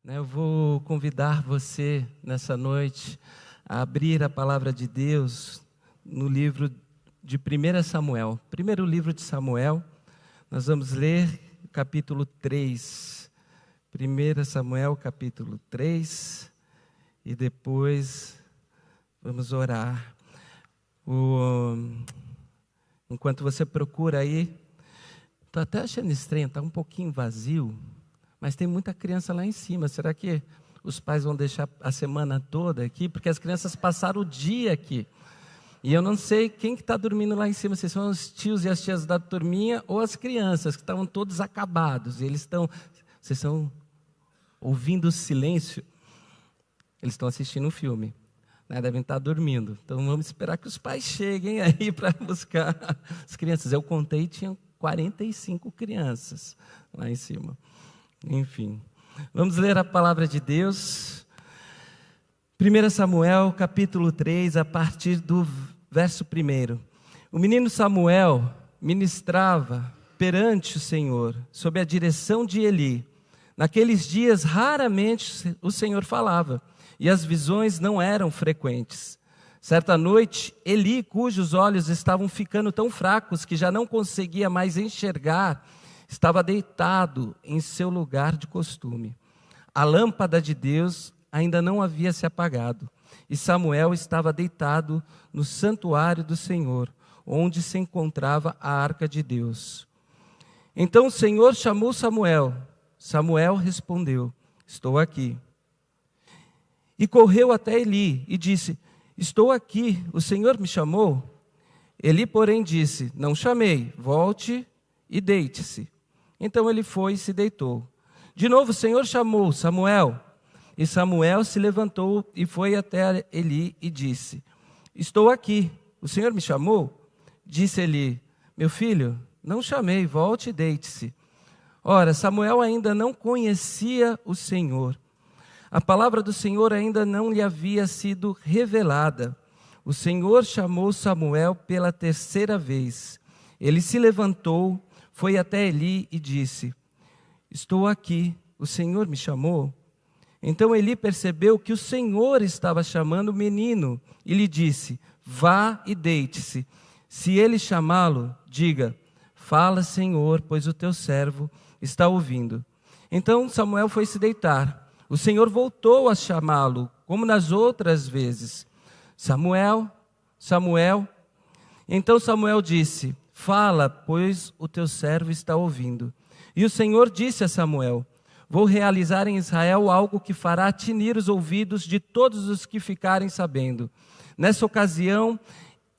Eu vou convidar você nessa noite a abrir a palavra de Deus no livro de 1 Samuel. Primeiro livro de Samuel, nós vamos ler o capítulo 3. 1 Samuel, capítulo 3, e depois vamos orar. Enquanto você procura aí, estou até achando estranho, está um pouquinho vazio, mas tem muita criança lá em cima. Será que os pais vão deixar a semana toda aqui? Porque as crianças passaram o dia aqui. E eu não sei quem que está dormindo lá em cima, se são os tios e as tias da turminha ou as crianças, que estavam todos acabados. E vocês estão ouvindo o silêncio? Eles estão assistindo um filme, devem estar dormindo. Então vamos esperar que os pais cheguem aí para buscar as crianças. Eu contei, tinha 45 crianças lá em cima. Enfim, vamos ler a palavra de Deus. 1 Samuel, capítulo 3, a partir do verso 1. O menino Samuel ministrava perante o Senhor, sob a direção de Eli. Naqueles dias, raramente o Senhor falava, e as visões não eram frequentes. Certa noite, Eli, cujos olhos estavam ficando tão fracos que já não conseguia mais enxergar, estava deitado em seu lugar de costume. A lâmpada de Deus ainda não havia se apagado, e Samuel estava deitado no santuário do Senhor, onde se encontrava a arca de Deus. Então o Senhor chamou Samuel. Samuel respondeu: estou aqui. E correu até Eli e disse: estou aqui, o Senhor me chamou? Eli, porém, disse: não chamei, volte e deite-se. Então ele foi e se deitou. De novo o Senhor chamou Samuel. E Samuel se levantou e foi até Eli e disse: estou aqui, o Senhor me chamou? Disse Eli: meu filho, não chamei, volte e deite-se. Ora, Samuel ainda não conhecia o Senhor. A palavra do Senhor ainda não lhe havia sido revelada. O Senhor chamou Samuel pela terceira vez. Ele se levantou, foi até Eli e disse: estou aqui, o Senhor me chamou? Então Eli percebeu que o Senhor estava chamando o menino e lhe disse: vá e deite-se. Se ele chamá-lo, diga: fala, Senhor, pois o teu servo está ouvindo. Então Samuel foi se deitar. O Senhor voltou a chamá-lo, como nas outras vezes: Samuel, Samuel. Então Samuel disse: fala, pois o teu servo está ouvindo. E o Senhor disse a Samuel: vou realizar em Israel algo que fará tinir os ouvidos de todos os que ficarem sabendo. Nessa ocasião,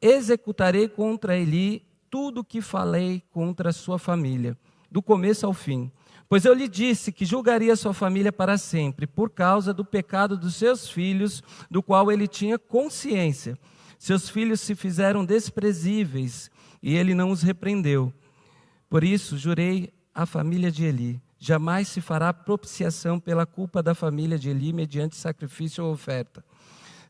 executarei contra Eli tudo o que falei contra a sua família, do começo ao fim. Pois eu lhe disse que julgaria sua família para sempre, por causa do pecado dos seus filhos, do qual ele tinha consciência. Seus filhos se fizeram desprezíveis, e ele não os repreendeu. Por isso, jurei à família de Eli: jamais se fará propiciação pela culpa da família de Eli, mediante sacrifício ou oferta.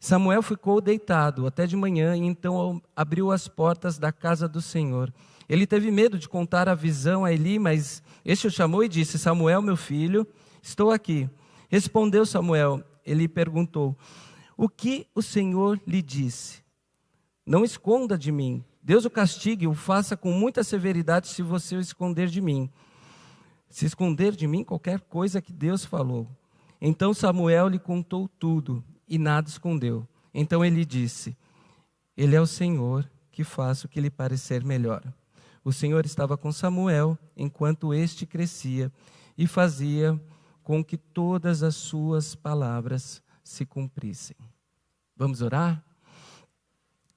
Samuel ficou deitado até de manhã, e então abriu as portas da casa do Senhor. Ele teve medo de contar a visão a Eli, mas este o chamou e disse: Samuel, meu filho, estou aqui. Respondeu Samuel. Eli perguntou: o que o Senhor lhe disse? Não esconda de mim. Deus o castigue e o faça com muita severidade se você o esconder de mim. Se esconder de mim qualquer coisa que Deus falou. Então Samuel lhe contou tudo e nada escondeu. Então ele disse: ele é o Senhor que faz o que lhe parecer melhor. O Senhor estava com Samuel enquanto este crescia e fazia com que todas as suas palavras se cumprissem. Vamos orar?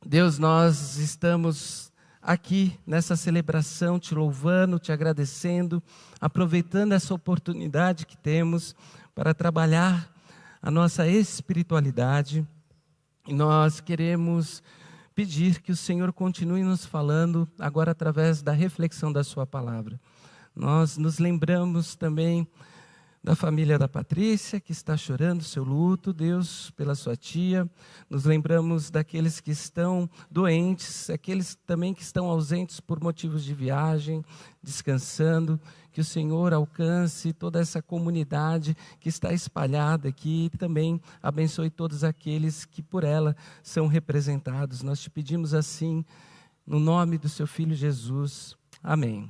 Deus, nós estamos aqui nessa celebração, te louvando, te agradecendo, aproveitando essa oportunidade que temos para trabalhar a nossa espiritualidade. E nós queremos pedir que o Senhor continue nos falando agora através da reflexão da sua palavra. Nós nos lembramos também da família da Patrícia, que está chorando seu luto, Deus, pela sua tia. Nos lembramos daqueles que estão doentes, aqueles também que estão ausentes por motivos de viagem, descansando. Que o Senhor alcance toda essa comunidade que está espalhada aqui e também abençoe todos aqueles que por ela são representados. Nós te pedimos assim, no nome do seu Filho Jesus. Amém.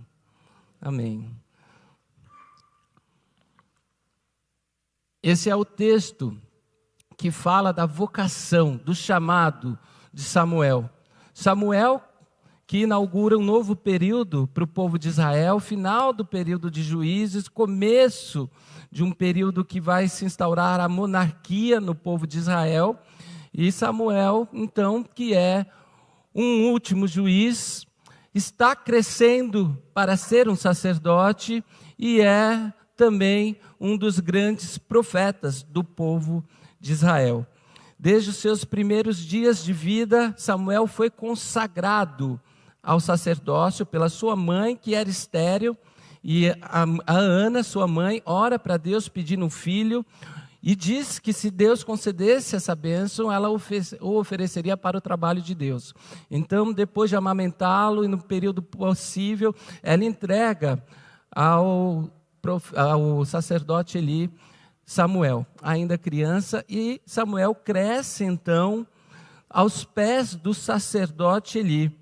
Amém. Esse é o texto que fala da vocação, do chamado de Samuel. Samuel, que inaugura um novo período para o povo de Israel, final do período de juízes, começo de um período que vai se instaurar a monarquia no povo de Israel. E Samuel, então, que é um último juiz, está crescendo para ser um sacerdote e é também um dos grandes profetas do povo de Israel. Desde os seus primeiros dias de vida, Samuel foi consagrado ao sacerdócio pela sua mãe, que era estéril, e a Ana, sua mãe, ora para Deus pedindo um filho, e diz que se Deus concedesse essa bênção, ela o ofereceria para o trabalho de Deus. Então, depois de amamentá-lo, e no período possível, ela entrega ao sacerdote Eli, Samuel, ainda criança, e Samuel cresce então aos pés do sacerdote Eli,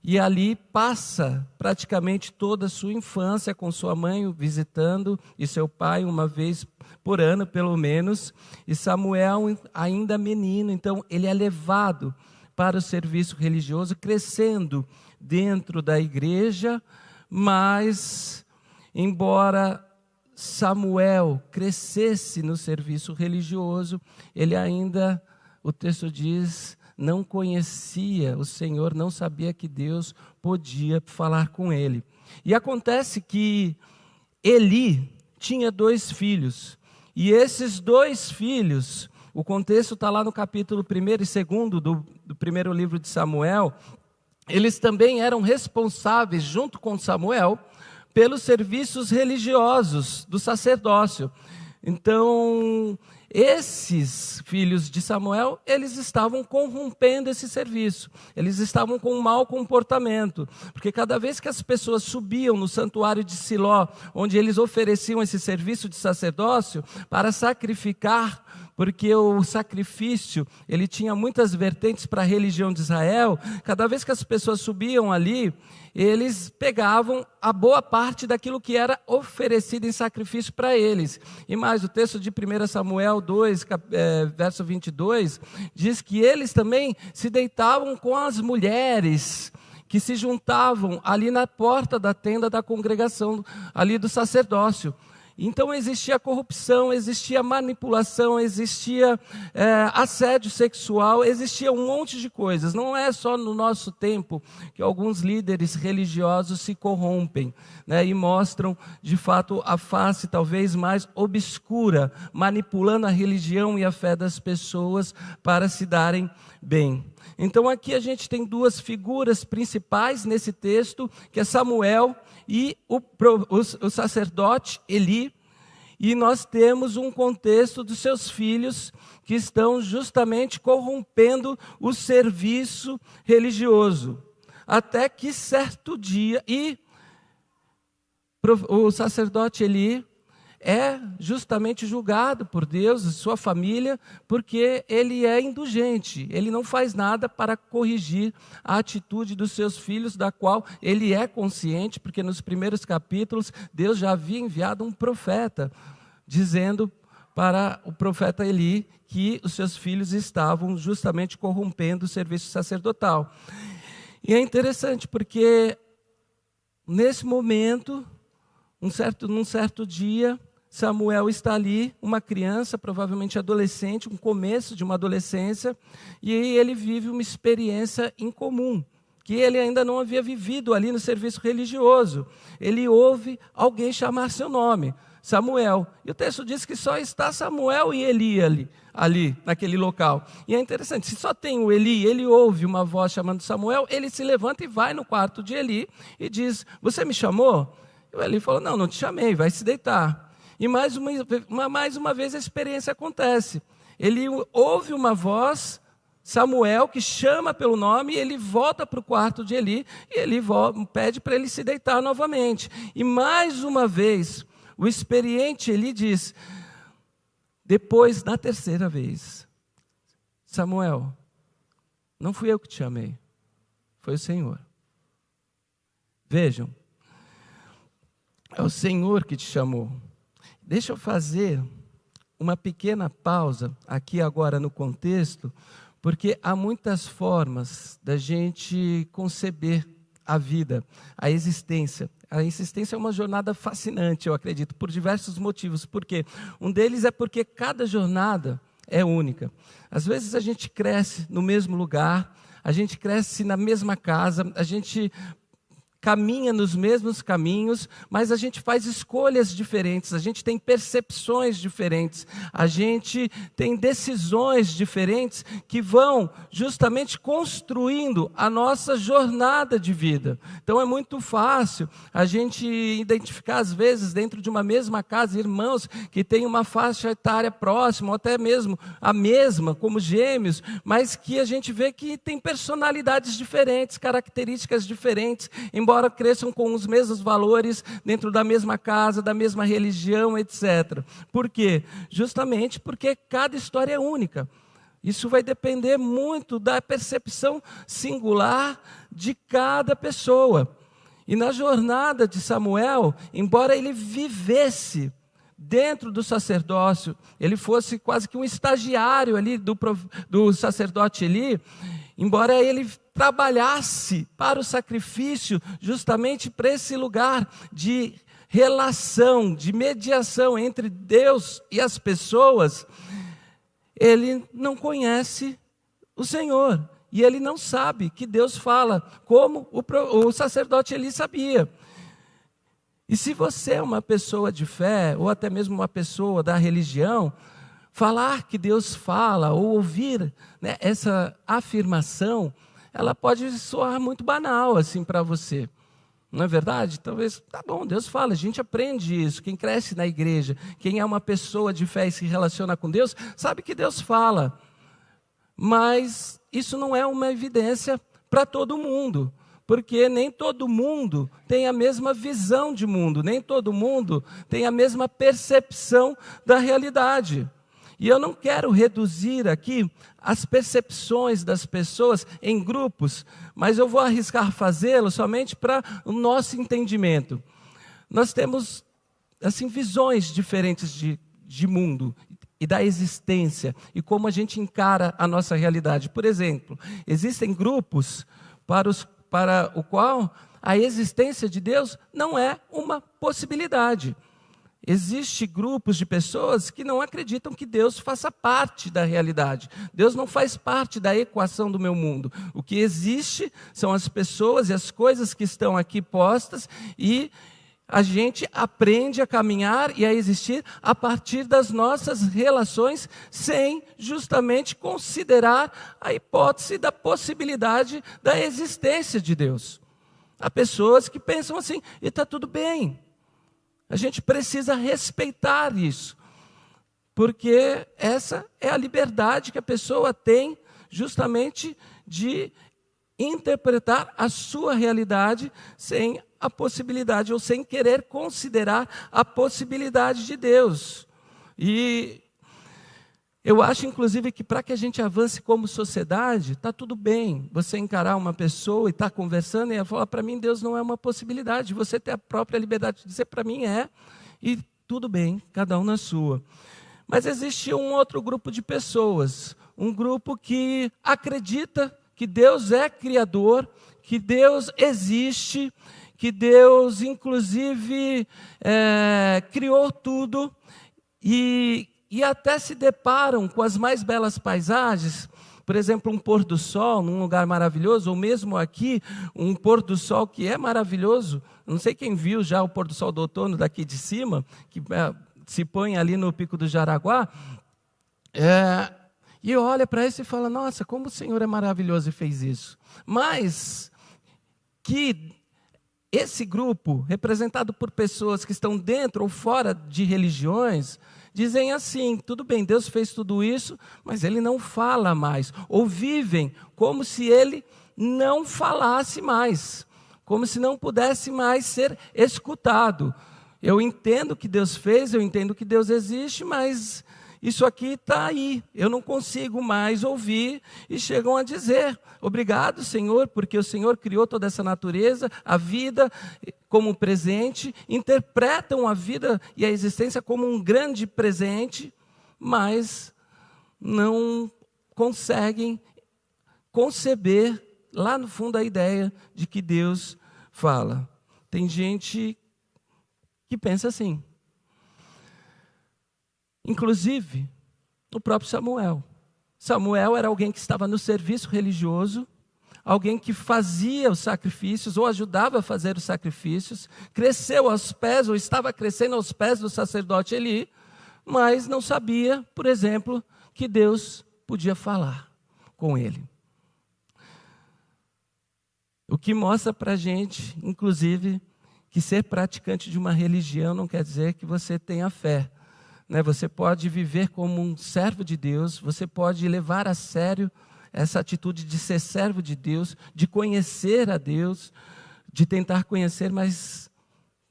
e ali passa praticamente toda a sua infância com sua mãe visitando, e seu pai uma vez por ano pelo menos, e Samuel ainda menino, então ele é levado para o serviço religioso, crescendo dentro da igreja, mas embora Samuel crescesse no serviço religioso, ele ainda, o texto diz, não conhecia o Senhor, não sabia que Deus podia falar com ele. E acontece que Eli tinha 2 filhos, e esses 2 filhos, o contexto está lá no capítulo 1 e 2 do primeiro livro de Samuel, eles também eram responsáveis, junto com Samuel, pelos serviços religiosos do sacerdócio. Então, esses filhos de Samuel, eles estavam corrompendo esse serviço, eles estavam com um mau comportamento, porque cada vez que as pessoas subiam no santuário de Siló, onde eles ofereciam esse serviço de sacerdócio, para sacrificar, porque o sacrifício, ele tinha muitas vertentes para a religião de Israel, cada vez que as pessoas subiam ali, eles pegavam a boa parte daquilo que era oferecido em sacrifício para eles. E mais, o texto de 1 Samuel 2, verso 22, diz que eles também se deitavam com as mulheres que se juntavam ali na porta da tenda da congregação, ali do sacerdócio. Então existia corrupção, existia manipulação, existia assédio sexual, existia um monte de coisas. Não é só no nosso tempo que alguns líderes religiosos se corrompem, né, e mostram de fato a face talvez mais obscura, manipulando a religião e a fé das pessoas para se darem bem. Então aqui a gente tem 2 figuras principais nesse texto, que é Samuel e o sacerdote Eli, e nós temos um contexto dos seus filhos que estão justamente corrompendo o serviço religioso, até que certo dia, e o sacerdote Eli é justamente julgado por Deus e sua família, porque ele é indulgente, ele não faz nada para corrigir a atitude dos seus filhos, da qual ele é consciente, porque nos primeiros capítulos Deus já havia enviado um profeta, dizendo para o profeta Eli que os seus filhos estavam justamente corrompendo o serviço sacerdotal. E é interessante porque nesse momento, num certo dia, Samuel está ali, uma criança, provavelmente adolescente, um começo de uma adolescência, e ele vive uma experiência incomum, que ele ainda não havia vivido ali no serviço religioso. Ele ouve alguém chamar seu nome, Samuel, e o texto diz que só está Samuel e Eli ali naquele local. E é interessante, se só tem o Eli, ele ouve uma voz chamando Samuel, ele se levanta e vai no quarto de Eli e diz: "Você me chamou?" E o Eli falou: "Não, não te chamei, vai se deitar." E mais uma vez a experiência acontece. Ele ouve uma voz, Samuel, que chama pelo nome, e ele volta para o quarto de Eli, e ele pede para ele se deitar novamente. E mais uma vez, o experiente Eli diz, depois, na terceira vez, Samuel, não fui eu que te chamei, foi o Senhor. Vejam, é o Senhor que te chamou. Deixa eu fazer uma pequena pausa aqui agora no contexto, porque há muitas formas da gente conceber a vida, a existência. A existência é uma jornada fascinante, eu acredito, por diversos motivos. Por quê? Um deles é porque cada jornada é única. Às vezes a gente cresce no mesmo lugar, a gente cresce na mesma casa, a gente caminha nos mesmos caminhos, mas a gente faz escolhas diferentes, a gente tem percepções diferentes, a gente tem decisões diferentes que vão justamente construindo a nossa jornada de vida. Então é muito fácil a gente identificar, às vezes, dentro de uma mesma casa, irmãos que têm uma faixa etária próxima, ou até mesmo a mesma, como gêmeos, mas que a gente vê que tem personalidades diferentes, características diferentes, embora cresçam com os mesmos valores dentro da mesma casa, da mesma religião, etc. Por quê? Justamente porque cada história é única. Isso vai depender muito da percepção singular de cada pessoa. E na jornada de Samuel, embora ele vivesse dentro do sacerdócio, ele fosse quase que um estagiário ali do sacerdote Eli, embora ele trabalhasse para o sacrifício, justamente para esse lugar de relação, de mediação entre Deus e as pessoas, ele não conhece o Senhor. E ele não sabe que Deus fala, como o sacerdote Eli sabia. E se você é uma pessoa de fé, ou até mesmo uma pessoa da religião, falar que Deus fala, ou ouvir, né, essa afirmação, ela pode soar muito banal assim para você. Não é verdade? Talvez, tá bom, Deus fala, a gente aprende isso. Quem cresce na igreja, quem é uma pessoa de fé e se relaciona com Deus, sabe que Deus fala. Mas isso não é uma evidência para todo mundo. Porque nem todo mundo tem a mesma visão de mundo, nem todo mundo tem a mesma percepção da realidade. E eu não quero reduzir aqui as percepções das pessoas em grupos, mas eu vou arriscar fazê-lo somente para o nosso entendimento. Nós temos, assim, visões diferentes de mundo e da existência e como a gente encara a nossa realidade. Por exemplo, existem grupos para o qual a existência de Deus não é uma possibilidade. Existem grupos de pessoas que não acreditam que Deus faça parte da realidade. Deus não faz parte da equação do meu mundo. O que existe são as pessoas e as coisas que estão aqui postas e a gente aprende a caminhar e a existir a partir das nossas relações sem justamente considerar a hipótese da possibilidade da existência de Deus. Há pessoas que pensam assim, e está tudo bem. A gente precisa respeitar isso, porque essa é a liberdade que a pessoa tem justamente de interpretar a sua realidade sem a possibilidade, ou sem querer considerar a possibilidade de Deus. E eu acho, inclusive, que para que a gente avance como sociedade, está tudo bem você encarar uma pessoa e estar conversando e ela falar, para mim Deus não é uma possibilidade, você ter a própria liberdade de dizer, para mim é, e tudo bem, cada um na sua. Mas existe um outro grupo de pessoas, um grupo que acredita que Deus é criador, que Deus existe, que Deus, inclusive, criou tudo e até se deparam com as mais belas paisagens, por exemplo, um pôr do sol num lugar maravilhoso, ou mesmo aqui, um pôr do sol que é maravilhoso. Não sei quem viu já o pôr do sol do outono daqui de cima, que se põe ali no Pico do Jaraguá, e olha para isso e fala, nossa, como o Senhor é maravilhoso e fez isso. Mas que esse grupo, representado por pessoas que estão dentro ou fora de religiões, dizem assim: tudo bem, Deus fez tudo isso, mas Ele não fala mais. Ou vivem como se Ele não falasse mais, como se não pudesse mais ser escutado. Eu entendo que Deus fez, eu entendo que Deus existe, mas isso aqui está aí, eu não consigo mais ouvir, e chegam a dizer: obrigado, Senhor, porque o Senhor criou toda essa natureza, a vida como presente, interpretam a vida e a existência como um grande presente, mas não conseguem conceber lá no fundo a ideia de que Deus fala. Tem gente que pensa assim. Inclusive, o próprio Samuel. Samuel era alguém que estava no serviço religioso, alguém que fazia os sacrifícios, ou ajudava a fazer os sacrifícios, cresceu aos pés, ou estava crescendo aos pés do sacerdote Eli, mas não sabia, por exemplo, que Deus podia falar com ele. O que mostra para a gente, inclusive, que ser praticante de uma religião não quer dizer que você tenha fé. Você pode viver como um servo de Deus, você pode levar a sério essa atitude de ser servo de Deus, de conhecer a Deus, de tentar conhecer, mas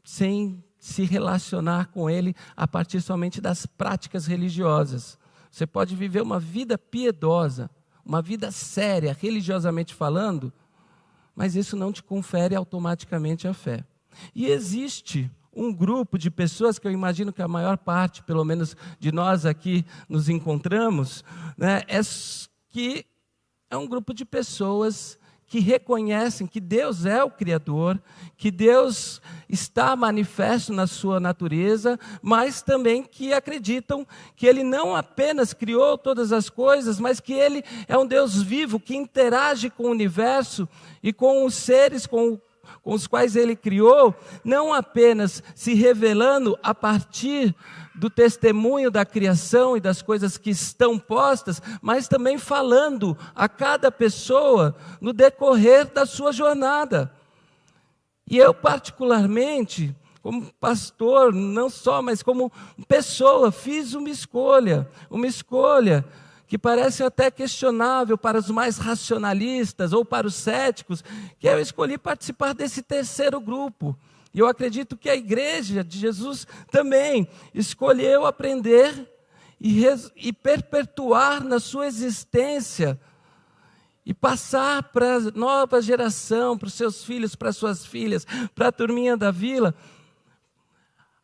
sem se relacionar com Ele a partir somente das práticas religiosas. Você pode viver uma vida piedosa, uma vida séria, religiosamente falando, mas isso não te confere automaticamente a fé. E existe um grupo de pessoas que eu imagino que a maior parte, pelo menos de nós aqui nos encontramos, que é um grupo de pessoas que reconhecem que Deus é o Criador, que Deus está manifesto na sua natureza, mas também que acreditam que Ele não apenas criou todas as coisas, mas que Ele é um Deus vivo, que interage com o universo e com os seres, com os quais Ele criou, não apenas se revelando a partir do testemunho da criação e das coisas que estão postas, mas também falando a cada pessoa no decorrer da sua jornada. E eu particularmente, como pastor, não só, mas como pessoa, fiz uma escolha que parece até questionável para os mais racionalistas ou para os céticos, que eu escolhi participar desse terceiro grupo. E eu acredito que a igreja de Jesus também escolheu aprender e perpetuar na sua existência e passar para a nova geração, para os seus filhos, para as suas filhas, para a turminha da vila,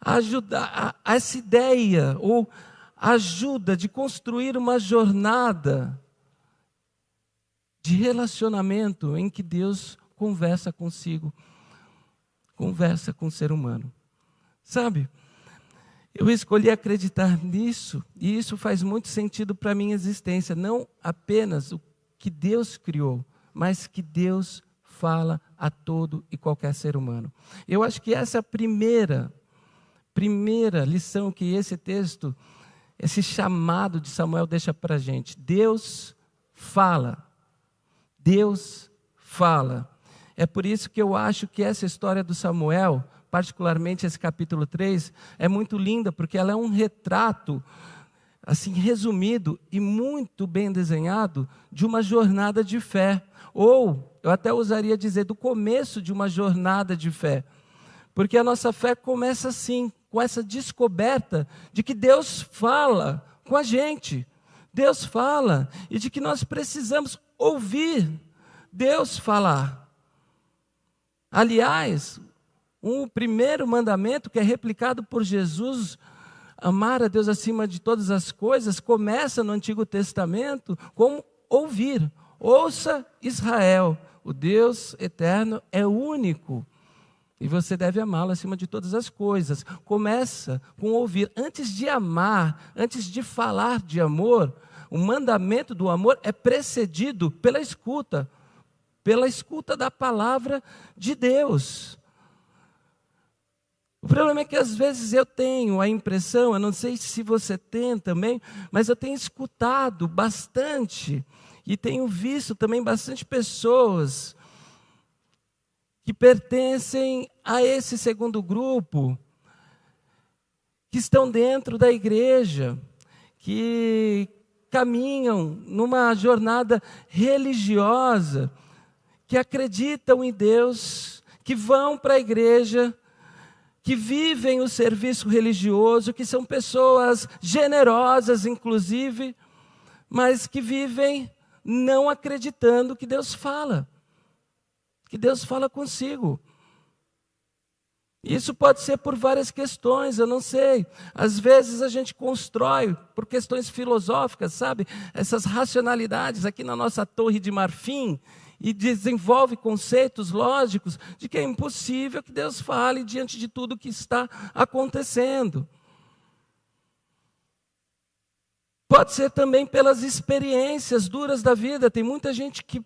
ajudar a essa ideia ou ajuda de construir uma jornada de relacionamento em que Deus conversa consigo, conversa com o ser humano. Sabe, eu escolhi acreditar nisso, e isso faz muito sentido para a minha existência, não apenas o que Deus criou, mas que Deus fala a todo e qualquer ser humano. Eu acho que essa é a primeira lição que esse texto, esse chamado de Samuel deixa para a gente. Deus fala. Deus fala. É por isso que eu acho que essa história do Samuel, particularmente esse capítulo 3, é muito linda, porque ela é um retrato, assim, resumido e muito bem desenhado, de uma jornada de fé. Ou, eu até ousaria dizer, do começo de uma jornada de fé. Porque a nossa fé começa assim, com essa descoberta de que Deus fala com a gente. Deus fala, e de que nós precisamos ouvir Deus falar. Aliás, o primeiro mandamento que é replicado por Jesus, amar a Deus acima de todas as coisas, começa no Antigo Testamento com ouvir. Ouça, Israel, o Deus eterno é único. E você deve amá-lo acima de todas as coisas. Começa com ouvir. Antes de amar, antes de falar de amor, o mandamento do amor é precedido pela escuta da palavra de Deus. O problema é que às vezes eu tenho a impressão, eu não sei se você tem também, mas eu tenho escutado bastante e tenho visto também bastante pessoas que pertencem a esse segundo grupo, que estão dentro da igreja, que caminham numa jornada religiosa, que acreditam em Deus, que vão para a igreja, que vivem o serviço religioso, que são pessoas generosas, inclusive, mas que vivem não acreditando que Deus fala consigo. Isso pode ser por várias questões, eu não sei. Às vezes a gente constrói por questões filosóficas, sabe? Essas racionalidades aqui na nossa torre de marfim e desenvolve conceitos lógicos de que é impossível que Deus fale diante de tudo que está acontecendo. Pode ser também pelas experiências duras da vida. Tem muita gente que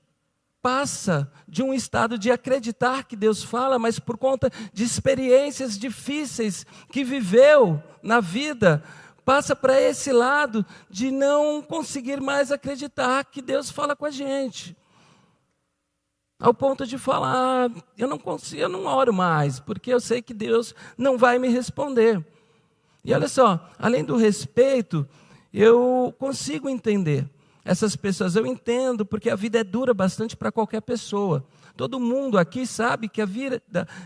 passa de um estado de acreditar que Deus fala, mas por conta de experiências difíceis que viveu na vida, passa para esse lado de não conseguir mais acreditar que Deus fala com a gente. Ao ponto de falar, eu não oro mais, porque eu sei que Deus não vai me responder. E olha só, além do respeito, eu consigo entender essas pessoas. Eu entendo, porque a vida é dura bastante para qualquer pessoa. Todo mundo aqui sabe que a vida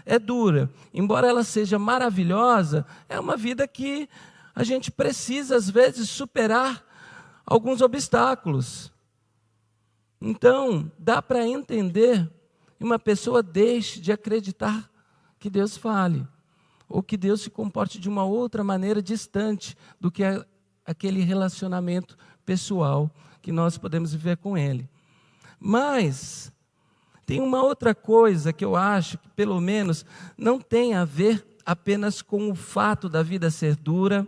é dura. Embora ela seja maravilhosa, é uma vida que a gente precisa, às vezes, superar alguns obstáculos. Então, dá para entender que uma pessoa deixe de acreditar que Deus fale, ou que Deus se comporte de uma outra maneira distante do que aquele relacionamento pessoal que nós podemos viver com Ele. Mas tem uma outra coisa que eu acho que pelo menos não tem a ver apenas com o fato da vida ser dura,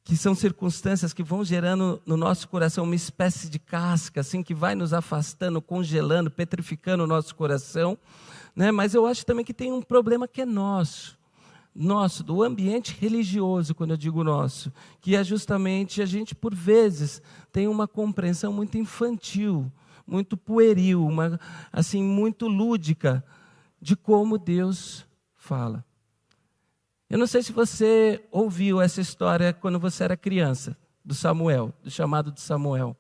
que são circunstâncias que vão gerando no nosso coração uma espécie de casca, assim, que vai nos afastando, congelando, petrificando o nosso coração, né? Mas eu acho também que tem um problema que é nosso, do ambiente religioso, quando eu digo nosso, que é justamente a gente, por vezes, tem uma compreensão muito infantil, muito pueril, muito lúdica, de como Deus fala. Eu não sei se você ouviu essa história quando você era criança, do Samuel, do chamado de Samuel.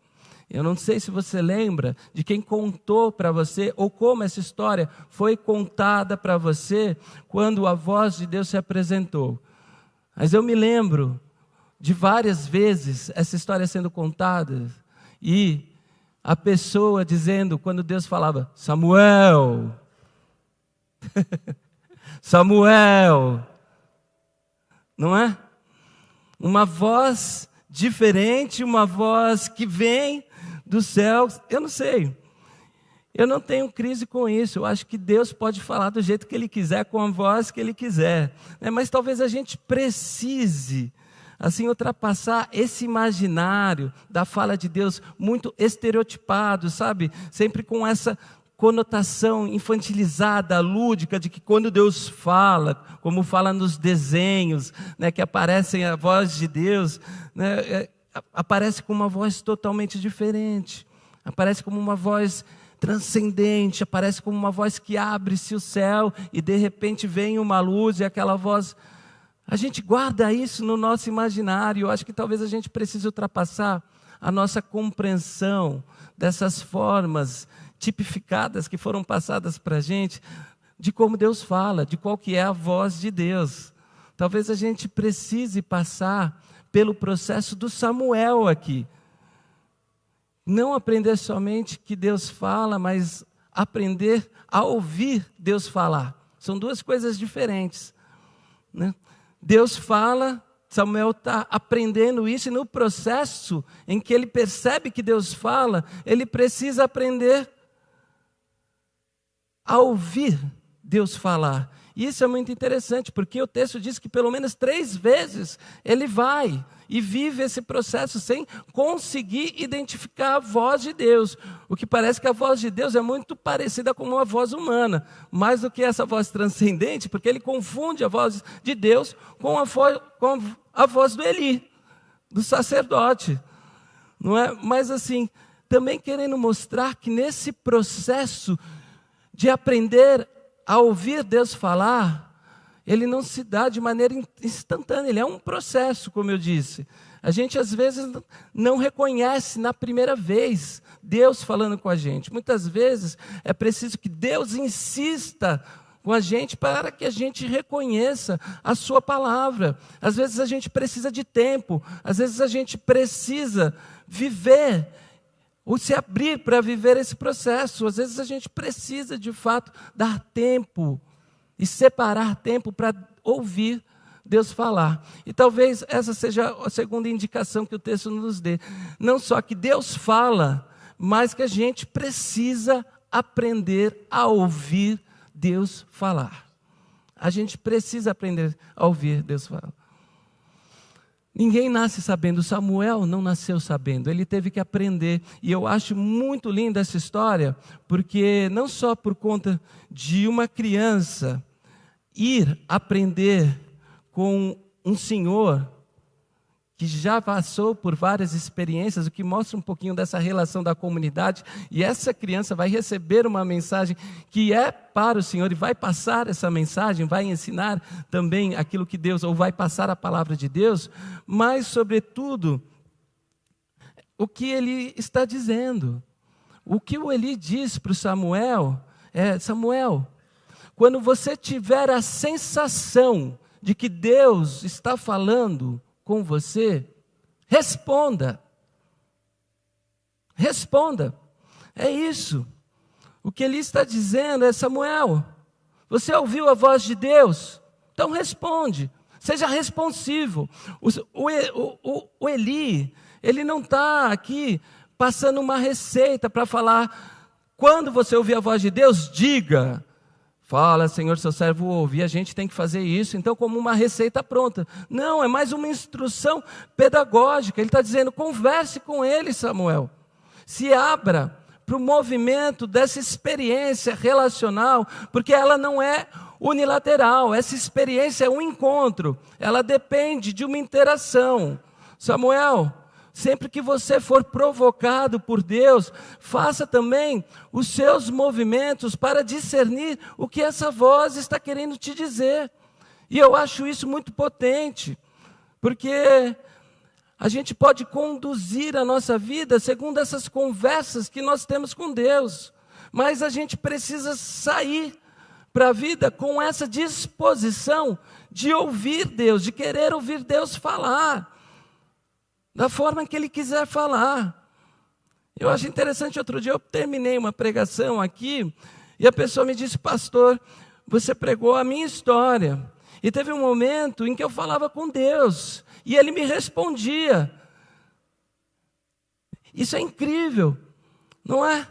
Eu não sei se você lembra de quem contou para você, ou como essa história foi contada para você, quando a voz de Deus se apresentou. Mas eu me lembro de várias vezes essa história sendo contada, e a pessoa dizendo, quando Deus falava, Samuel, Samuel, não é? Uma voz diferente, uma voz que vem do céu. Eu não sei, eu não tenho crise com isso. Eu acho que Deus pode falar do jeito que Ele quiser, com a voz que Ele quiser, né? Mas talvez a gente precise assim ultrapassar esse imaginário da fala de Deus muito estereotipado, sabe? Sempre com essa conotação infantilizada, lúdica, de que quando Deus fala, como fala nos desenhos, né, que aparecem a voz de Deus, né, aparece com uma voz totalmente diferente, aparece como uma voz transcendente, aparece como uma voz que abre-se o céu e de repente vem uma luz e aquela voz. A gente guarda isso no nosso imaginário. Eu acho que talvez a gente precise ultrapassar a nossa compreensão dessas formas tipificadas que foram passadas para a gente, de como Deus fala, de qual que é a voz de Deus. Talvez a gente precise passar pelo processo do Samuel aqui. Não aprender somente que Deus fala, mas aprender a ouvir Deus falar. São duas coisas diferentes, né? Deus fala, Samuel está aprendendo isso, e no processo em que ele percebe que Deus fala, ele precisa aprender a ouvir Deus falar. E isso é muito interessante, porque o texto diz que pelo menos 3 vezes ele vai e vive esse processo sem conseguir identificar a voz de Deus. O que parece que a voz de Deus é muito parecida com uma voz humana, mais do que essa voz transcendente, porque ele confunde a voz de Deus com a voz do Eli, do sacerdote, não é? Mas assim, também querendo mostrar que nesse processo de aprender a ouvir Deus falar, ele não se dá de maneira instantânea, ele é um processo, como eu disse. A gente às vezes não reconhece na primeira vez Deus falando com a gente. Muitas vezes é preciso que Deus insista com a gente para que a gente reconheça a sua palavra. Às vezes a gente precisa de tempo, às vezes a gente precisa viver ou se abrir para viver esse processo. Às vezes a gente precisa de fato dar tempo e separar tempo para ouvir Deus falar. E talvez essa seja a segunda indicação que o texto nos dê. Não só que Deus fala, mas que a gente precisa aprender a ouvir Deus falar. A gente precisa aprender a ouvir Deus falar. Ninguém nasce sabendo. Samuel não nasceu sabendo, ele teve que aprender. E eu acho muito linda essa história, porque não só por conta de uma criança ir aprender com um senhor que já passou por várias experiências, o que mostra um pouquinho dessa relação da comunidade, e essa criança vai receber uma mensagem que é para o Senhor, e vai passar essa mensagem, vai ensinar também aquilo que Deus, ou vai passar a palavra de Deus, mas sobretudo, o que ele está dizendo. O que o Eli diz para o Samuel é: Samuel, quando você tiver a sensação de que Deus está falando com você, responda. Responda. É isso. O que ele está dizendo é: Samuel, você ouviu a voz de Deus? Então responde. Seja responsivo. O Eli, ele não está aqui passando uma receita para falar: quando você ouvir a voz de Deus, diga. Fala, Senhor, seu servo ouve, e a gente tem que fazer isso, então, como uma receita pronta. Não, é mais uma instrução pedagógica. Ele está dizendo: converse com ele, Samuel. Se abra para o movimento dessa experiência relacional, porque ela não é unilateral. Essa experiência é um encontro, ela depende de uma interação. Samuel, sempre que você for provocado por Deus, faça também os seus movimentos para discernir o que essa voz está querendo te dizer. E eu acho isso muito potente, porque a gente pode conduzir a nossa vida segundo essas conversas que nós temos com Deus, mas a gente precisa sair para a vida com essa disposição de ouvir Deus, de querer ouvir Deus falar da forma que Ele quiser falar. Eu acho interessante, outro dia eu terminei uma pregação aqui, e a pessoa me disse: pastor, você pregou a minha história, e teve um momento em que eu falava com Deus, e Ele me respondia. Isso é incrível, não é?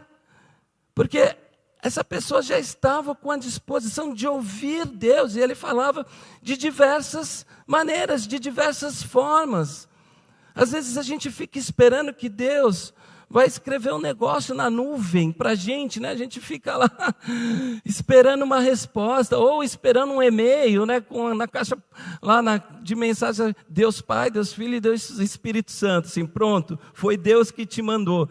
Porque essa pessoa já estava com a disposição de ouvir Deus, e Ele falava de diversas maneiras, de diversas formas. Às vezes a gente fica esperando que Deus vai escrever um negócio na nuvem para a gente, né? A gente fica lá esperando uma resposta, ou esperando um e-mail, né? Na caixa lá de mensagem: Deus Pai, Deus Filho e Deus Espírito Santo. Assim, pronto, foi Deus que te mandou.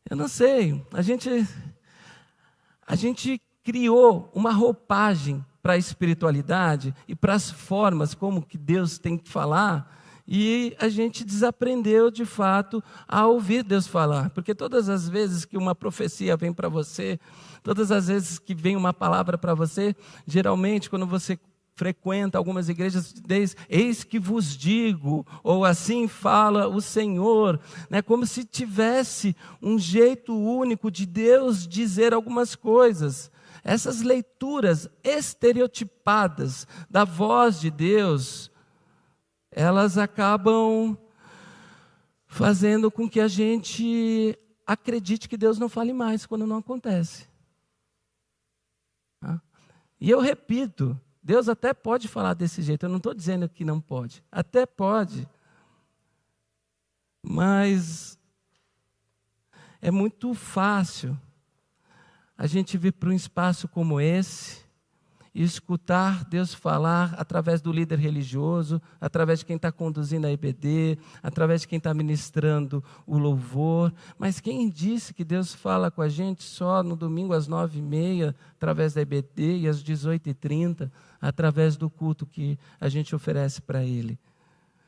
Eu não sei, a gente criou uma roupagem para a espiritualidade e para as formas como que Deus tem que falar, e a gente desaprendeu de fato a ouvir Deus falar. Porque todas as vezes que uma profecia vem para você, todas as vezes que vem uma palavra para você, geralmente quando você frequenta algumas igrejas, diz: eis que vos digo, ou assim fala o Senhor, né? Como se tivesse um jeito único de Deus dizer algumas coisas. Essas leituras estereotipadas da voz de Deus, elas acabam fazendo com que a gente acredite que Deus não fale mais quando não acontece. E eu repito, Deus até pode falar desse jeito, eu não estou dizendo que não pode, até pode, mas é muito fácil a gente vir para um espaço como esse e escutar Deus falar através do líder religioso, através de quem está conduzindo a EBD, através de quem está ministrando o louvor. Mas quem disse que Deus fala com a gente só no domingo às 9h30, através da EBD, e às 18h30, através do culto que a gente oferece para Ele?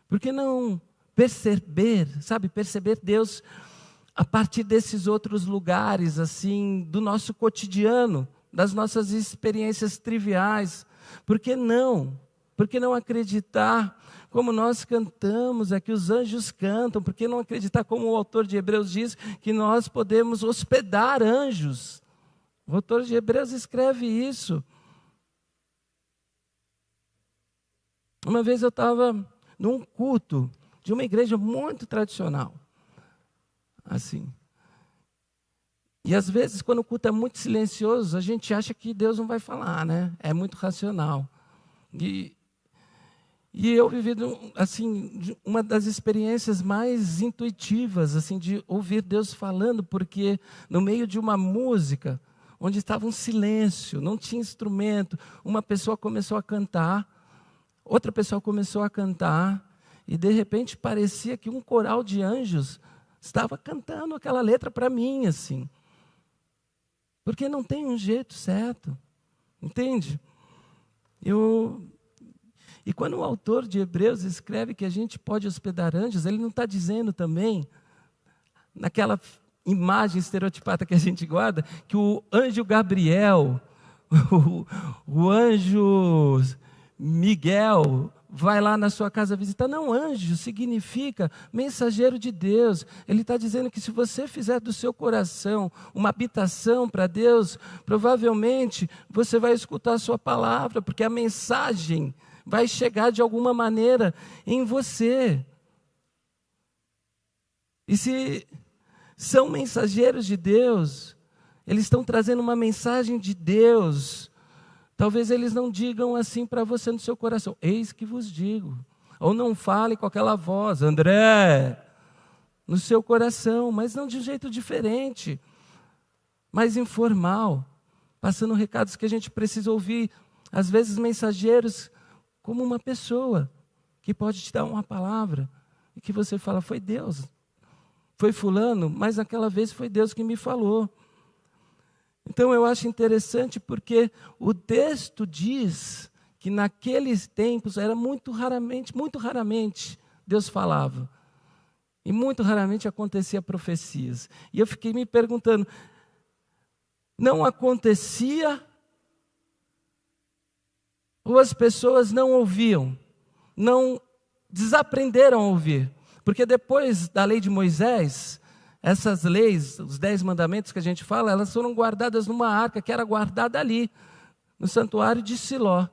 Por que não perceber Deus a partir desses outros lugares, assim, do nosso cotidiano, das nossas experiências triviais? Por que não? Por que não acreditar como nós cantamos, que os anjos cantam? Por que não acreditar como o autor de Hebreus diz, que nós podemos hospedar anjos? O autor de Hebreus escreve isso. Uma vez eu estava num culto de uma igreja muito tradicional, assim. E às vezes, quando o culto é muito silencioso, a gente acha que Deus não vai falar, né? É muito racional. E eu vivi, assim, uma das experiências mais intuitivas, assim, de ouvir Deus falando, porque no meio de uma música, onde estava um silêncio, não tinha instrumento, uma pessoa começou a cantar, outra pessoa começou a cantar, e de repente parecia que um coral de anjos estava cantando aquela letra para mim, assim. Porque não tem um jeito certo, entende? E quando o autor de Hebreus escreve que a gente pode hospedar anjos, ele não está dizendo também, naquela imagem estereotipada que a gente guarda, que o anjo Gabriel, o anjo Miguel vai lá na sua casa visitar. Não, anjo significa mensageiro de Deus. Ele está dizendo que se você fizer do seu coração uma habitação para Deus, provavelmente você vai escutar a sua palavra, porque a mensagem vai chegar de alguma maneira em você. E se são mensageiros de Deus, eles estão trazendo uma mensagem de Deus. Talvez eles não digam assim para você no seu coração: eis que vos digo. Ou não fale com aquela voz: André, no seu coração, mas não de um jeito diferente, mais informal, passando recados que a gente precisa ouvir. Às vezes mensageiros como uma pessoa que pode te dar uma palavra e que você fala: foi Deus, foi fulano, mas naquela vez foi Deus que me falou. Então eu acho interessante porque o texto diz que naqueles tempos era muito raramente Deus falava. E muito raramente acontecia profecias. E eu fiquei me perguntando, não acontecia ou as pessoas não ouviam, não desaprenderam a ouvir? Porque depois da lei de Moisés, essas leis, os 10 mandamentos que a gente fala, elas foram guardadas numa arca que era guardada ali, no santuário de Siló.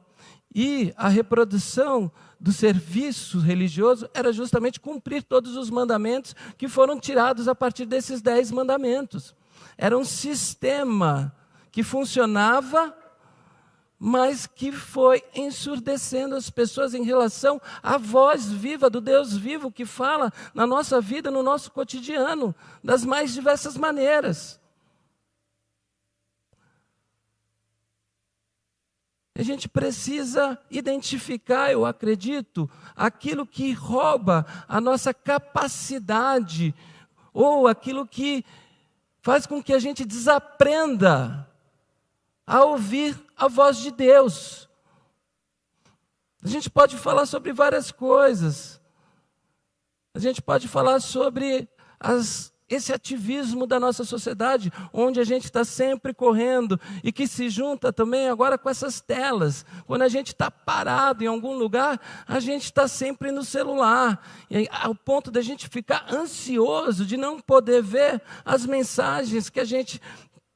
E a reprodução do serviço religioso era justamente cumprir todos os mandamentos que foram tirados a partir desses 10 mandamentos. Era um sistema que funcionava, mas que foi ensurdecendo as pessoas em relação à voz viva do Deus vivo que fala na nossa vida, no nosso cotidiano, das mais diversas maneiras. A gente precisa identificar, eu acredito, aquilo que rouba a nossa capacidade, ou aquilo que faz com que a gente desaprenda a ouvir a voz de Deus. A gente pode falar sobre várias coisas. A gente pode falar sobre esse ativismo da nossa sociedade, onde a gente está sempre correndo e que se junta também agora com essas telas. Quando a gente está parado em algum lugar, a gente está sempre no celular, e ao ponto da gente ficar ansioso de não poder ver as mensagens que a gente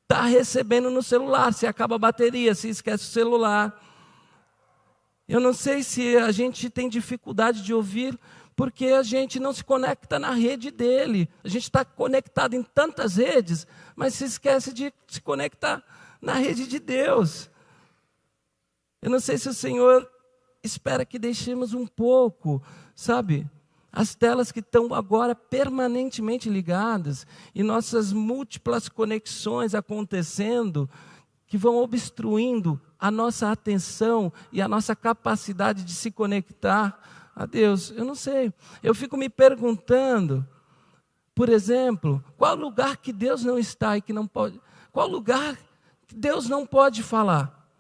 está recebendo no celular. Se acaba a bateria, se esquece o celular. Eu não sei se a gente tem dificuldade de ouvir porque a gente não se conecta na rede dele. A gente está conectado em tantas redes, mas se esquece de se conectar na rede de Deus. Eu não sei se o Senhor espera que deixemos um pouco, sabe, as telas que estão agora permanentemente ligadas e nossas múltiplas conexões acontecendo, que vão obstruindo a nossa atenção e a nossa capacidade de se conectar a Deus. Eu não sei. Eu fico me perguntando, por exemplo, qual lugar que Deus não está e que não pode... Qual lugar que Deus não pode falar?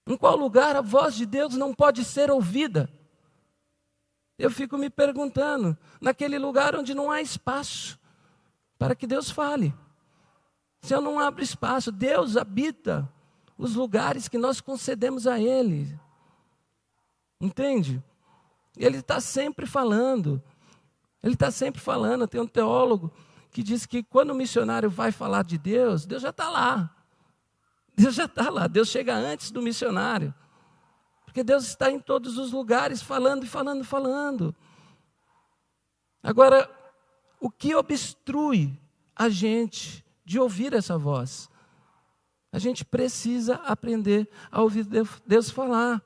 Em qual lugar a voz de Deus não pode ser ouvida? Eu fico me perguntando, naquele lugar onde não há espaço para que Deus fale. Se eu não abro espaço, Deus habita os lugares que nós concedemos a Ele. Entende? Ele está sempre falando. Ele está sempre falando. Tem um teólogo que diz que quando o missionário vai falar de Deus, Deus já está lá. Deus já está lá. Deus chega antes do missionário. Porque Deus está em todos os lugares, falando e falando e falando. Agora, o que obstrui a gente de ouvir essa voz? A gente precisa aprender a ouvir Deus falar.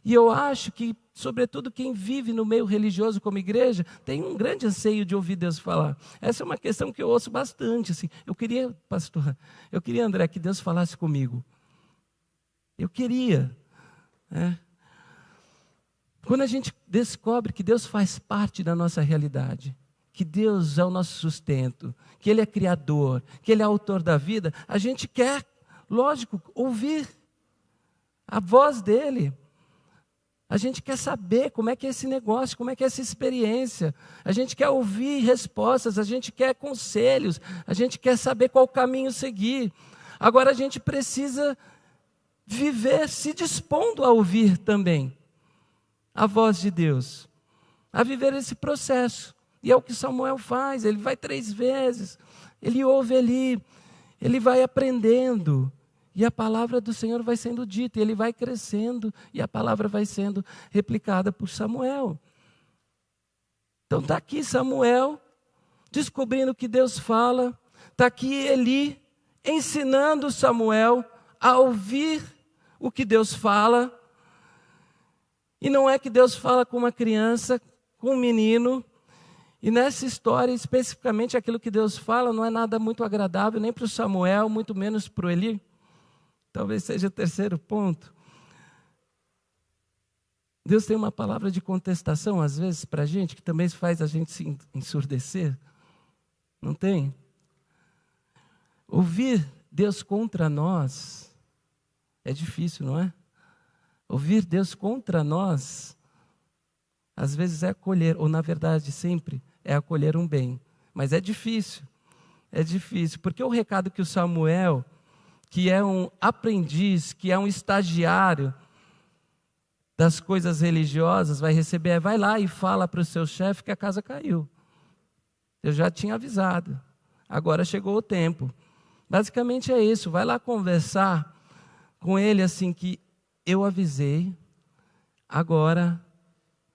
E eu acho que, sobretudo quem vive no meio religioso como igreja, tem um grande anseio de ouvir Deus falar. Essa é uma questão que eu ouço bastante. Assim. Pastor, André, que Deus falasse comigo. Eu queria. Quando a gente descobre que Deus faz parte da nossa realidade, que Deus é o nosso sustento, que Ele é criador, que Ele é autor da vida, a gente quer, lógico, ouvir a voz dEle. A gente quer saber como é que é esse negócio, como é que é essa experiência. A gente quer ouvir respostas, a gente quer conselhos, a gente quer saber qual caminho seguir. Agora a gente precisa viver se dispondo a ouvir também a voz de Deus, a viver esse processo. E é o que Samuel faz, ele vai 3 vezes, ele ouve ali, ele vai aprendendo. E a palavra do Senhor vai sendo dita, e ele vai crescendo, e a palavra vai sendo replicada por Samuel. Então está aqui Samuel, descobrindo que Deus fala, está aqui Eli, ensinando Samuel a ouvir o que Deus fala. E não é que Deus fala com uma criança, com um menino, e nessa história, especificamente, aquilo que Deus fala não é nada muito agradável, nem para o Samuel, muito menos para o Eli. Talvez seja o terceiro ponto. Deus tem uma palavra de contestação, às vezes, para a gente, que também faz a gente se ensurdecer. Não tem? Ouvir Deus contra nós é difícil, não é? Ouvir Deus contra nós, às vezes é acolher, ou na verdade sempre é acolher um bem. Mas é difícil, porque o recado que o Samuel, que é um aprendiz, que é um estagiário das coisas religiosas, vai receber, vai lá e fala para o seu chefe que a casa caiu. Eu já tinha avisado, agora chegou o tempo. Basicamente é isso, vai lá conversar com ele assim que eu avisei, agora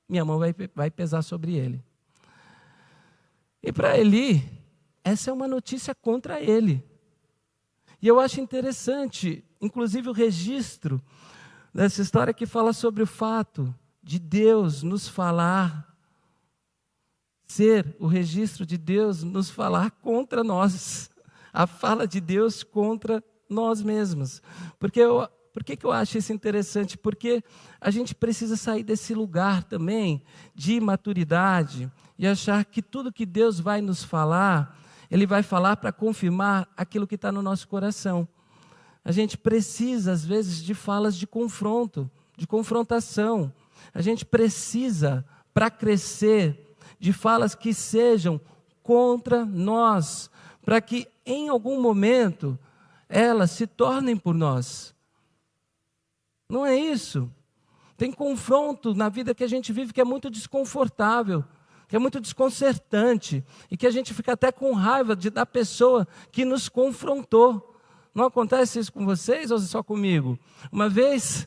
minha mão vai pesar sobre ele. E para Eli, essa é uma notícia contra ele. E eu acho interessante, inclusive o registro dessa história que fala sobre o fato de Deus nos falar, ser o registro de Deus nos falar contra nós, a fala de Deus contra nós mesmos. Por que eu acho isso interessante? Porque a gente precisa sair desse lugar também de imaturidade e achar que tudo que Deus vai nos falar, Ele vai falar para confirmar aquilo que está no nosso coração. A gente precisa, às vezes, de falas de confronto, de confrontação. A gente precisa, para crescer, de falas que sejam contra nós, para que, em algum momento, elas se tornem por nós. Não é isso? Tem confronto na vida que a gente vive que é muito desconfortável, que é muito desconcertante, e que a gente fica até com raiva da pessoa que nos confrontou. Não acontece isso com vocês ou só comigo? Uma vez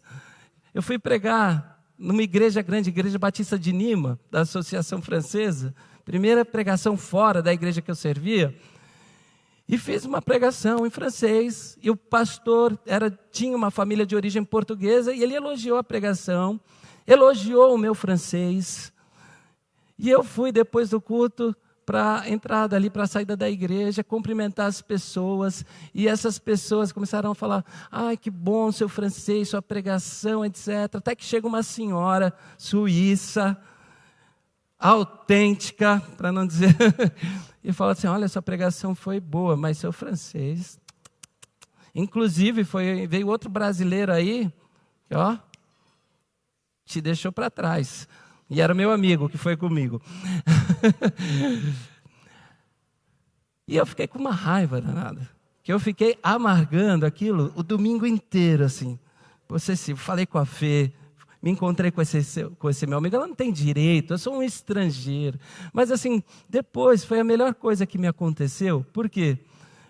eu fui pregar numa igreja grande, Igreja Batista de Nîmes, da Associação Francesa, primeira pregação fora da igreja que eu servia, e fiz uma pregação em francês, e o pastor tinha uma família de origem portuguesa, e ele elogiou a pregação, elogiou o meu francês. E eu fui, depois do culto, para a entrada ali, para a saída da igreja, cumprimentar as pessoas, e essas pessoas começaram a falar: ai, que bom seu francês, sua pregação, etc. Até que chega uma senhora suíça, autêntica, para não dizer, e fala assim: olha, sua pregação foi boa, mas seu francês... Inclusive, veio outro brasileiro aí, que, ó, te deixou para trás. E era meu amigo que foi comigo. E eu fiquei com uma raiva danada, que eu fiquei amargando aquilo o domingo inteiro, assim, possessivo. Falei com a Fê, me encontrei com esse meu amigo. Ela não tem direito, eu sou um estrangeiro. Mas assim, depois foi a melhor coisa que me aconteceu. Por quê?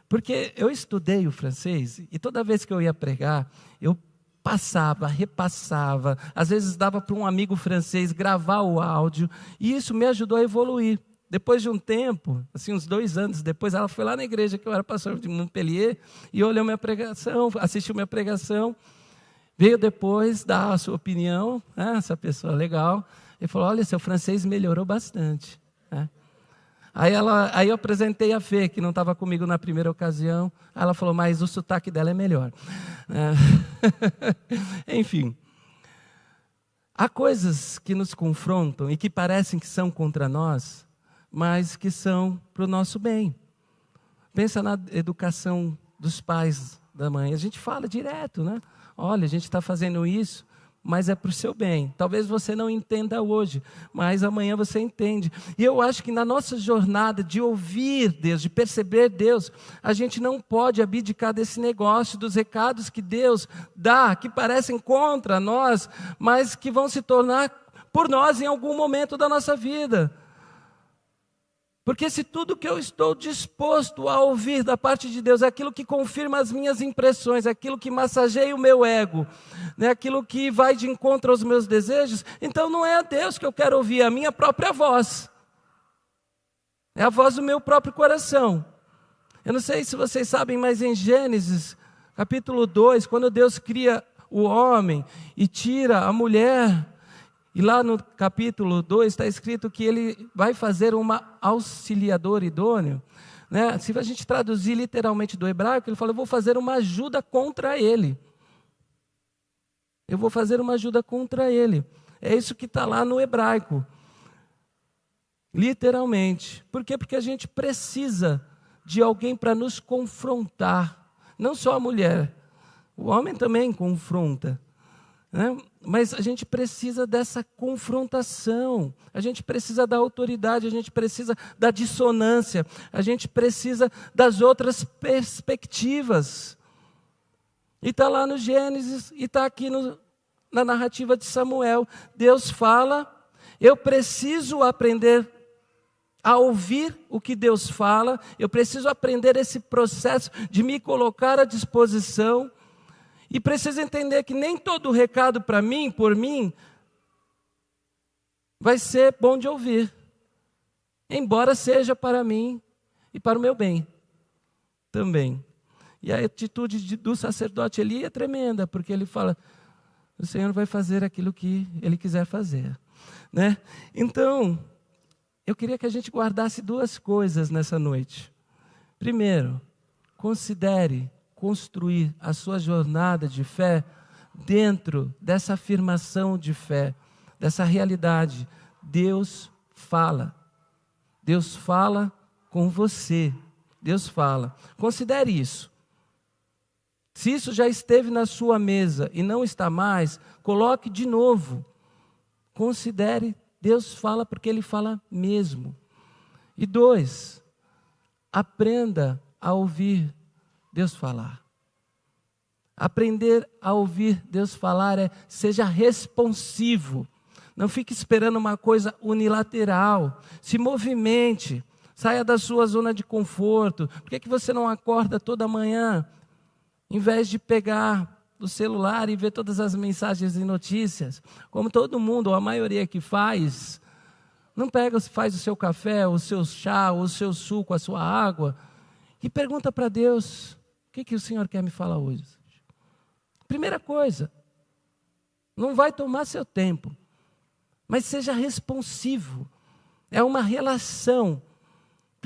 Porque eu estudei o francês e toda vez que eu ia pregar, eu passava, repassava, às vezes dava para um amigo francês gravar o áudio, e isso me ajudou a evoluir. Depois de um tempo, assim, uns 2 anos depois, ela foi lá na igreja que eu era pastor de Montpellier e olhou minha pregação, assistiu minha pregação, veio depois dar a sua opinião, né, essa pessoa legal, e falou: olha, seu francês melhorou bastante, né? Aí eu apresentei a Fê, que não estava comigo na primeira ocasião. Aí ela falou: mas o sotaque dela é melhor. Enfim, há coisas que nos confrontam e que parecem que são contra nós, mas que são para o nosso bem. Pensa na educação dos pais, da mãe. A gente fala direto, né? Olha, a gente está fazendo isso, mas é para o seu bem. Talvez você não entenda hoje, mas amanhã você entende. E eu acho que na nossa jornada de ouvir Deus, de perceber Deus, a gente não pode abdicar desse negócio, dos recados que Deus dá, que parecem contra nós, mas que vão se tornar por nós em algum momento da nossa vida. Porque se tudo que eu estou disposto a ouvir da parte de Deus é aquilo que confirma as minhas impressões, é aquilo que massageia o meu ego, é aquilo que vai de encontro aos meus desejos, então não é a Deus que eu quero ouvir, é a minha própria voz. É a voz do meu próprio coração. Eu não sei se vocês sabem, mas em Gênesis, capítulo 2, quando Deus cria o homem e tira a mulher, e lá no capítulo 2 está escrito que ele vai fazer uma auxiliadora idôneo, né? Se a gente traduzir literalmente do hebraico, ele fala: eu vou fazer uma ajuda contra ele. Eu vou fazer uma ajuda contra ele. É isso que está lá no hebraico. Literalmente. Por quê? Porque a gente precisa de alguém para nos confrontar. Não só a mulher. O homem também confronta, né? Mas a gente precisa dessa confrontação, a gente precisa da autoridade, a gente precisa da dissonância, a gente precisa das outras perspectivas. E está lá no Gênesis, e está aqui na narrativa de Samuel. Deus fala, eu preciso aprender a ouvir o que Deus fala, eu preciso aprender esse processo de me colocar à disposição. E precisa entender que nem todo recado para mim, por mim, vai ser bom de ouvir. Embora seja para mim e para o meu bem também. E a atitude do sacerdote Eli é tremenda, porque ele fala: o Senhor vai fazer aquilo que Ele quiser fazer, né? Então, eu queria que a gente guardasse 2 coisas nessa noite. Primeiro, considere construir a sua jornada de fé dentro dessa afirmação de fé, dessa realidade. Deus fala. Deus fala com você. Deus fala. Considere isso. Se isso já esteve na sua mesa e não está mais, coloque de novo. Considere, Deus fala porque Ele fala mesmo. E 2, aprenda a ouvir Deus falar. Aprender a ouvir Deus falar seja responsivo. Não fique esperando uma coisa unilateral. Se movimente. Saia da sua zona de conforto. Por que você não acorda toda manhã, em vez de pegar o celular e ver todas as mensagens e notícias? Como todo mundo, ou a maioria que faz, não pega, faz o seu café, o seu chá, o seu suco, a sua água, e pergunta para Deus: o que o Senhor quer me falar hoje? Primeira coisa, não vai tomar seu tempo, mas seja responsivo. É uma relação.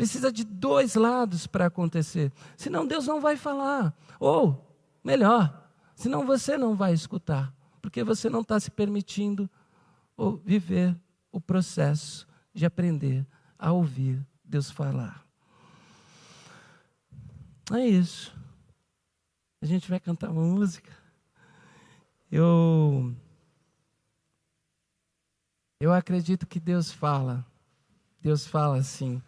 Precisa de dois lados para acontecer. Senão Deus não vai falar. Ou, melhor, senão você não vai escutar. Porque você não está se permitindo viver o processo de aprender a ouvir Deus falar. É isso. A gente vai cantar uma música. Eu acredito que Deus fala. Deus fala assim.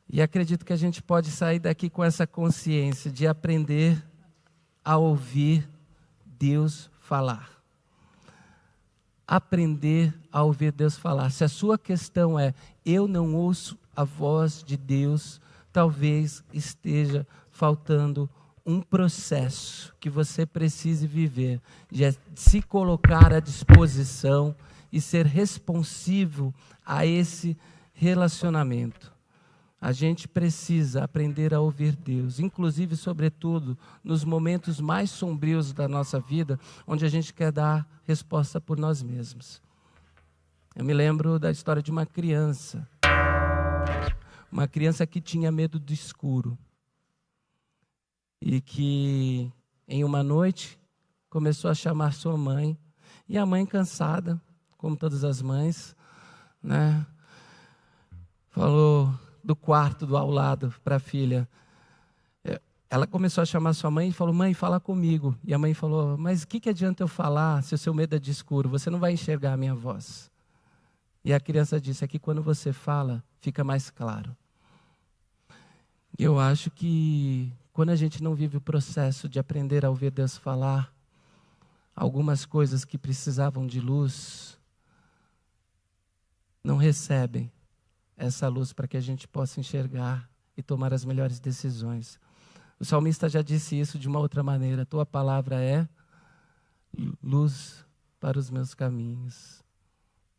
E acredito que a gente pode sair daqui com essa consciência de aprender a ouvir Deus falar. Aprender a ouvir Deus falar. Se a sua questão é, eu não ouço a voz de Deus, talvez esteja faltando um processo que você precise viver, de se colocar à disposição e ser responsivo a esse relacionamento. A gente precisa aprender a ouvir Deus, inclusive, sobretudo, nos momentos mais sombrios da nossa vida, onde a gente quer dar resposta por nós mesmos. Eu me lembro da história de uma criança que tinha medo do escuro e que, em uma noite, começou a chamar sua mãe, e a mãe, cansada, como todas as mães, né, falou do quarto do ao lado para a filha. Ela começou a chamar sua mãe e falou, mãe, fala comigo. E a mãe falou, mas o que adianta eu falar se o seu medo é de escuro? Você não vai enxergar a minha voz. E a criança disse, é que quando você fala, fica mais claro. E eu acho que quando a gente não vive o processo de aprender a ouvir Deus falar, algumas coisas que precisavam de luz, não recebem essa luz para que a gente possa enxergar e tomar as melhores decisões. O salmista já disse isso de uma outra maneira. Tua palavra é luz para os meus caminhos.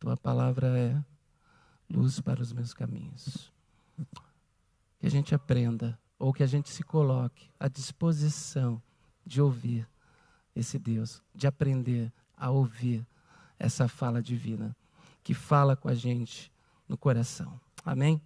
Tua palavra é luz para os meus caminhos. Que a gente aprenda, ou que a gente se coloque à disposição de ouvir esse Deus, de aprender a ouvir essa fala divina, que fala com a gente no coração. Amém?